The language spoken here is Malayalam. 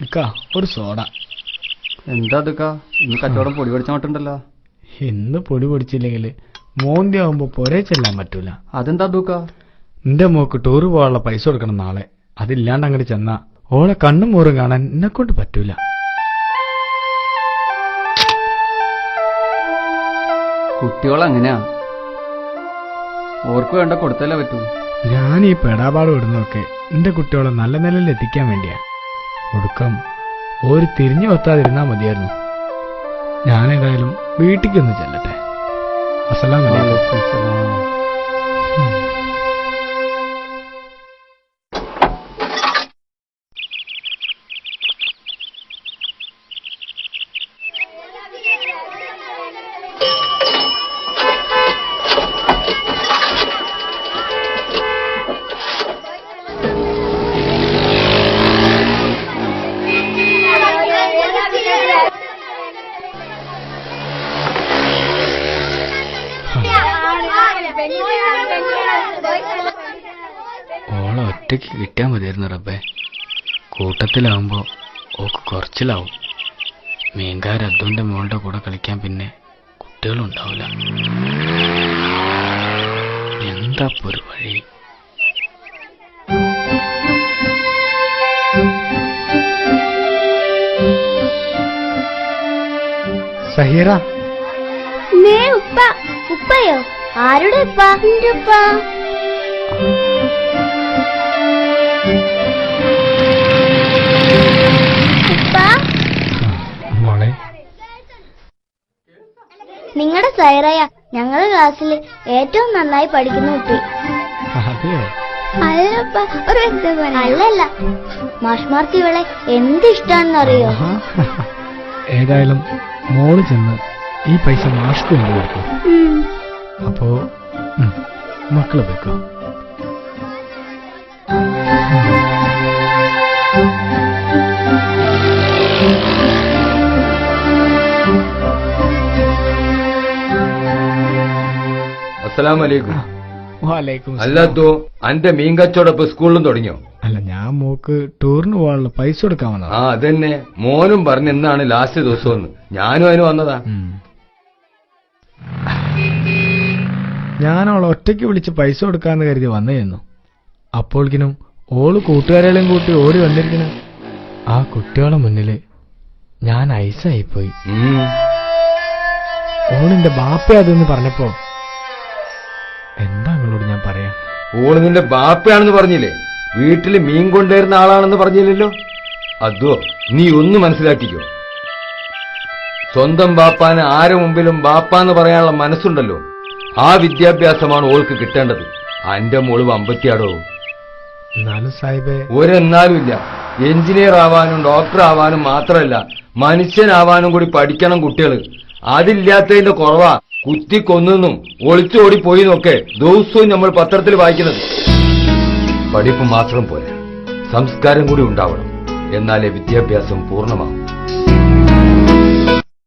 ഇക്കാ ഒരു സോഡ. എന്താ അതുക്കാ ഇന്ന് കച്ചവടം പൊടി പൊടിച്ചോട്ടുണ്ടല്ലോ? ഇന്ന് പൊടി പൊടിച്ചില്ലെങ്കിൽ മോന്തി ആവുമ്പോ പൊരേ ചെല്ലാൻ പറ്റൂല. അതെന്താ ദൂക്കാ? എന്റെ മോക്ക് ടൂറ് പോകാനുള്ള പൈസ കൊടുക്കണം നാളെ. അതില്ലാണ്ട് അങ്ങോട്ട് ചെന്നാ ഓളെ കണ്ണും മോറും കാണാൻ എന്നെക്കൊണ്ട് പറ്റൂല. കുട്ടികളങ്ങനെയാ, ഓർക്ക് വേണ്ട കൊടുത്തല്ലേ പറ്റൂ. ഞാൻ ഈ പെടാപാട് വിടുന്നതൊക്കെ എന്റെ കുട്ടികളെ നല്ല നിലയിൽ എത്തിക്കാൻ വേണ്ടിയാ. ഒടുക്കം ഒരു തിരിഞ്ഞു വെത്താതിരുന്നാ മതിയായിരുന്നു. ഞാനേതായാലും വീട്ടിക്കൊന്ന് ചെല്ലട്ടെ. അസ്സലാമു അലൈക്കും. ഓളെ ഒറ്റയ്ക്ക് കിട്ടിയാ മതിയായിരുന്നു റബ്ബേ. കൂട്ടത്തിലാവുമ്പോ ഓക്ക് കുറച്ചിലാവും. മീൻകാർ അദ്വന്റെ മോളുടെ കൂടെ കളിക്കാൻ പിന്നെ കുട്ടികളുണ്ടാവില്ല. എന്താ ഒരു വഴി? സഹീറ, ഉപ്പ. ഉപ്പയോ? ആരുടെ ഉപ്പ? എന്റെ ഉപ്പ. മോളെ, നിങ്ങളുടെ സൈറയ ഞങ്ങളുടെ ക്ലാസ്സിൽ ഏറ്റവും നന്നായി പഠിക്കുന്ന കുട്ടി. അതെയോ? അല്ലപ്പ, ഒരു അല്ലല്ല, മാഷ്മാർക്ക് ഇവളെ എന്ത് ഇഷ്ടാണെന്നറിയോ? ഏതായാലും മോള് ചെന്ന് ഈ പൈസ മാഷ്ക്ക് കൊണ്ട് കൊടുക്കും. അപ്പോ മക്കള് വെക്കോ? അസ്സലാമലൈക്കും. വാലൈക്കും. അല്ലാത്തോ അന്റെ മീൻ കച്ചവടം ഇപ്പൊ സ്കൂളിലും തുടങ്ങിയോ? അല്ല, ഞാൻ മോക്ക് ടൂറിന് പോകാനുള്ള പൈസ കൊടുക്കാൻ വന്നതാ. ആ അതന്നെ, മോനും പറഞ്ഞു എന്നാണ് ലാസ്റ്റ് ദിവസം ഒന്ന്. ഞാനും അതിന് വന്നതാ. ഞാൻ അവളെ ഒറ്റയ്ക്ക് വിളിച്ച് പൈസ കൊടുക്കാന്ന് കരുതി വന്നിരുന്നു. അപ്പോഴേക്കിനും ഓള് കൂട്ടുകാരെല്ലാം കൂട്ടി ഓടി വന്നിരിക്കണ ആ കുട്ടികളെ മുന്നില് ഞാൻ ഐസായിപ്പോയി. ഓളിന്റെ ബാപ്പ അതെന്ന് പറഞ്ഞപ്പോ എന്താ നിങ്ങളോട് ഞാൻ പറയാ? ഓള് നിന്റെ ബാപ്പയാണെന്ന് പറഞ്ഞില്ലേ? വീട്ടില് മീൻ കൊണ്ടുവരുന്ന ആളാണെന്ന് പറഞ്ഞില്ലല്ലോ? അതോ നീ ഒന്ന് മനസ്സിലാക്കിക്കോ. സ്വന്തം ബാപ്പാന് ആരെ മുമ്പിലും ബാപ്പാന്ന് പറയാനുള്ള മനസ്സുണ്ടല്ലോ, ആ വിദ്യാഭ്യാസമാണ് ഓൾക്ക് കിട്ടേണ്ടത്. അന്റെ മോള് വമ്പത്തിയാടോ. എന്നാലും സാഹിബേ, ഒരെന്നാലും ഇല്ല. എഞ്ചിനീയർ ആവാനും ഡോക്ടർ ആവാനും മാത്രമല്ല, മനുഷ്യനാവാനും കൂടി പഠിക്കണം കുട്ടികള്. അതില്ലാത്തതിന്റെ കുറവാ കുത്തിക്കൊന്നും ഒളിച്ചോടിപ്പോയി എന്നൊക്കെ ദിവസവും നമ്മൾ പത്രത്തിൽ വായിക്കുന്നത്. പഠിപ്പ് മാത്രം പോരാ, സംസ്കാരം കൂടി ഉണ്ടാവണം. എന്നാലേ വിദ്യാഭ്യാസം പൂർണ്ണമാകും.